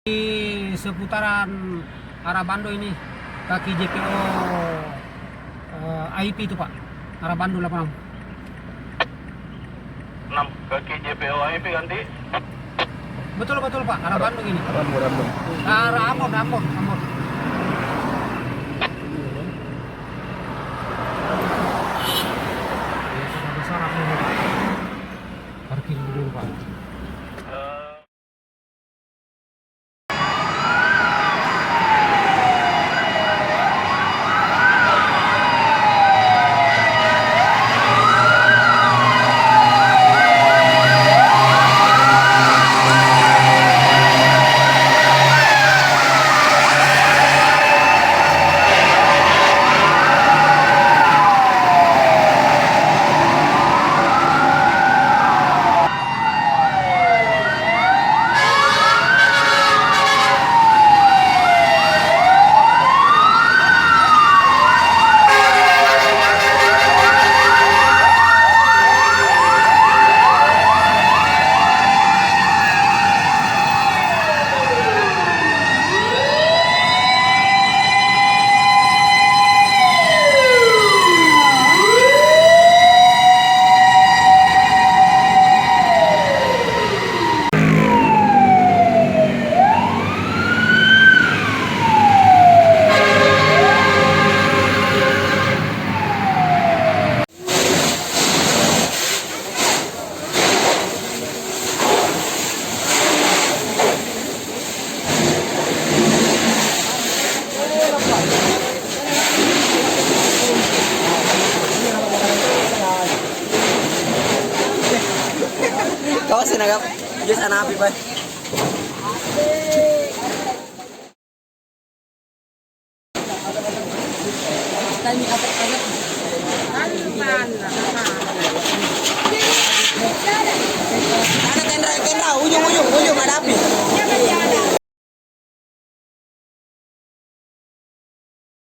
Di seputaran arah Bando ini, kaki JPO IP itu Pak, arah Bando 86. 6 kaki JPO IP ganti. Betul Pak, arah Bando ini. Rambut. Arah Ambon. Besar aku parkir dulu Pak. Kau sinagap, just anapi ba? Tanya apa?